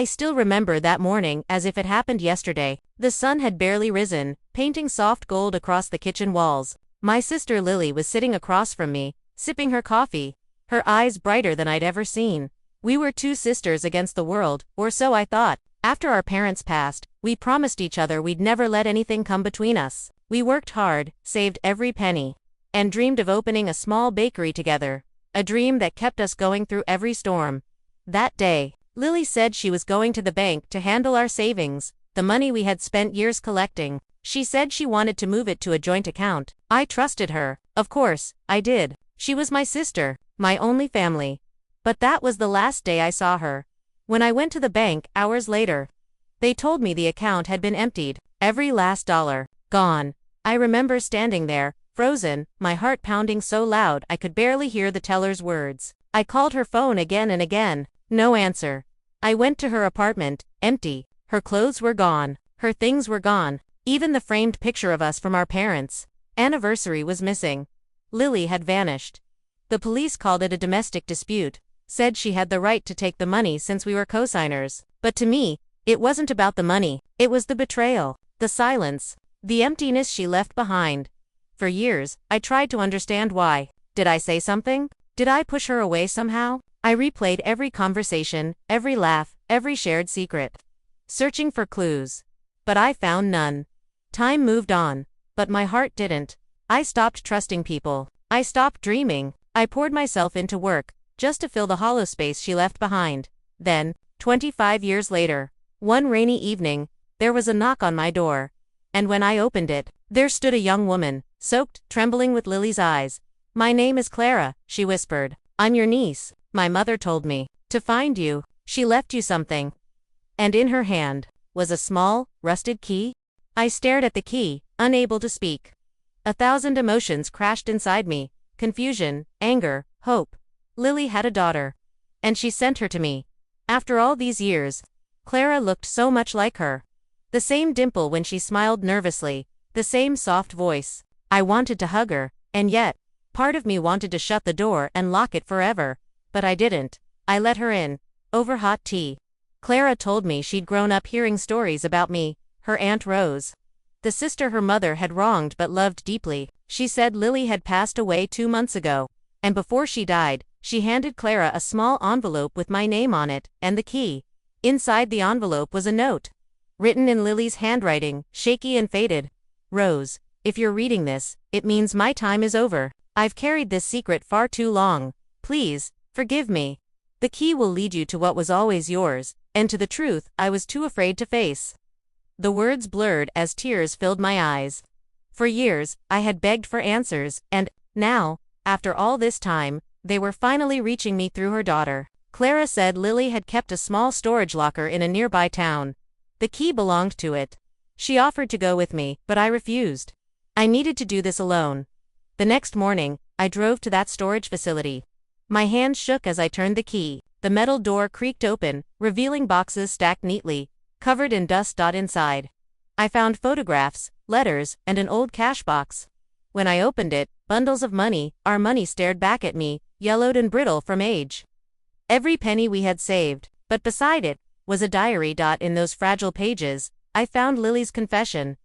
I still remember that morning as if it happened yesterday. The sun had barely risen, painting soft gold across the kitchen walls. My sister Lily was sitting across from me, sipping her coffee, her eyes brighter than I'd ever seen. We were two sisters against the world, or so I thought. After our parents passed, we promised each other we'd never let anything come between us. We worked hard, saved every penny, and dreamed of opening a small bakery together, a dream that kept us going through every storm. That day, Lily said she was going to the bank to handle our savings, the money we had spent years collecting. She said she wanted to move it to a joint account. I trusted her. Of course, I did. She was my sister, my only family. But that was the last day I saw her. When I went to the bank hours later, they told me the account had been emptied, every last dollar gone. I remember standing there, frozen, my heart pounding so loud I could barely hear the teller's words. I called her phone again and again. No answer. I went to her apartment, empty. Her clothes were gone. Her things were gone. Even the framed picture of us from our parents' anniversary was missing. Lily had vanished. The police called it a domestic dispute, said she had the right to take the money since we were co-signers. But to me, it wasn't about the money. It was the betrayal, the silence, the emptiness she left behind. For years, I tried to understand why. Did I say something? Did I push her away somehow? I replayed every conversation, every laugh, every shared secret, searching for clues. But I found none. Time moved on, but my heart didn't. I stopped trusting people. I stopped dreaming. I poured myself into work, just to fill the hollow space she left behind. Then, 25 years later, one rainy evening, there was a knock on my door. And when I opened it, there stood a young woman, soaked, trembling with Lily's eyes. "My name is Clara," she whispered. "I'm your niece. My mother told me to find you. She left you something." And in her hand was a small, rusted key. I stared at the key, unable to speak. 1,000 emotions crashed inside me: confusion, anger, hope. Lily had a daughter, and she sent her to me. After all these years, Clara looked so much like her. The same dimple when she smiled nervously, the same soft voice. I wanted to hug her, and yet, part of me wanted to shut the door and lock it forever. But I didn't. I let her in, over hot tea. Clara told me she'd grown up hearing stories about me, her Aunt Rose, the sister her mother had wronged but loved deeply. She said Lily had passed away 2 months ago, and before she died, she handed Clara a small envelope with my name on it, and the key. Inside the envelope was a note, written in Lily's handwriting, shaky and faded. "Rose, if you're reading this, it means my time is over. I've carried this secret far too long. Please, forgive me. The key will lead you to what was always yours, and to the truth I was too afraid to face." The words blurred as tears filled my eyes. For years, I had begged for answers, and now, after all this time, they were finally reaching me through her daughter. Clara said Lily had kept a small storage locker in a nearby town. The key belonged to it. She offered to go with me, but I refused. I needed to do this alone. The next morning, I drove to that storage facility. My hands shook as I turned the key. The metal door creaked open, revealing boxes stacked neatly, covered in dust. Inside, I found photographs, letters, and an old cash box. When I opened it, bundles of money, our money, stared back at me, yellowed and brittle from age. Every penny we had saved, but beside it was a diary. In those fragile pages, I found Lily's confession.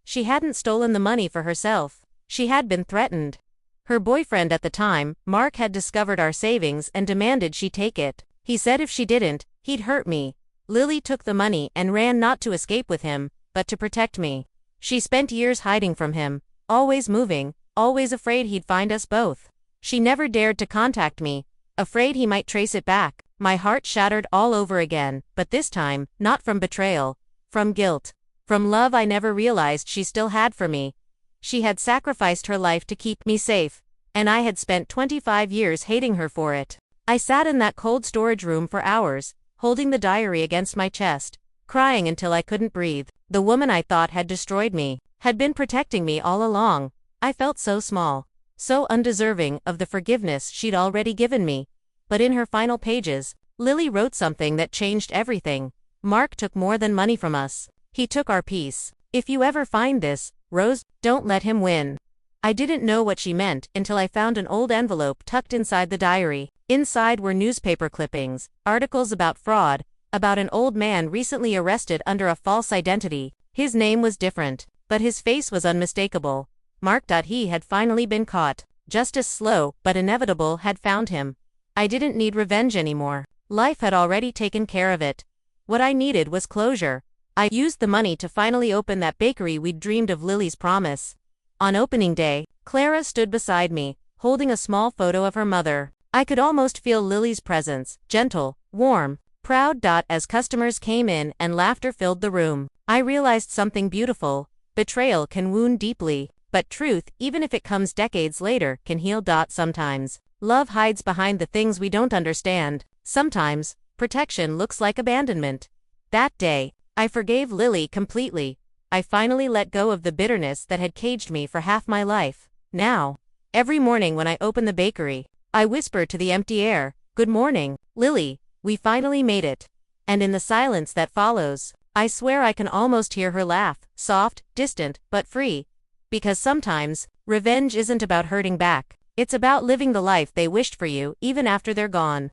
She hadn't stolen the money for herself. She had been threatened. Her boyfriend at the time, Mark, had discovered our savings and demanded she take it. He said if she didn't, he'd hurt me. Lily took the money and ran, not to escape with him, but to protect me. She spent years hiding from him, always moving, always afraid he'd find us both. She never dared to contact me, afraid he might trace it back. My heart shattered all over again, but this time, not from betrayal, from guilt, from love I never realized she still had for me. She had sacrificed her life to keep me safe, and I had spent 25 years hating her for it. I sat in that cold storage room for hours, holding the diary against my chest, crying until I couldn't breathe. The woman I thought had destroyed me had been protecting me all along. I felt so small, so undeserving of the forgiveness she'd already given me. But in her final pages, Lily wrote something that changed everything. "Mark took more than money from us. He took our peace. If you ever find this, Rose, don't let him win." I didn't know what she meant until I found an old envelope tucked inside the diary. Inside were newspaper clippings, articles about fraud, About an old man recently arrested under a false identity. His name was different, but his face was unmistakable. Mark. He had finally been caught. Justice, slow but inevitable, had found him. I didn't need revenge anymore. Life had already taken care of it. What I needed was closure. I used the money to finally open that bakery we'd dreamed of. Lily's promise. On opening day, Clara stood beside me, holding a small photo of her mother. I could almost feel Lily's presence, gentle, warm, proud. As customers came in and laughter filled the room, I realized something beautiful. Betrayal can wound deeply, but truth, even if it comes decades later, can heal. Sometimes, love hides behind the things we don't understand. Sometimes, protection looks like abandonment. That day, I forgave Lily completely. I finally let go of the bitterness that had caged me for half my life. Now, every morning when I open the bakery, I whisper to the empty air, "Good morning, Lily, we finally made it." And in the silence that follows, I swear I can almost hear her laugh, soft, distant, but free. Because sometimes, revenge isn't about hurting back. It's about living the life they wished for you, even after they're gone.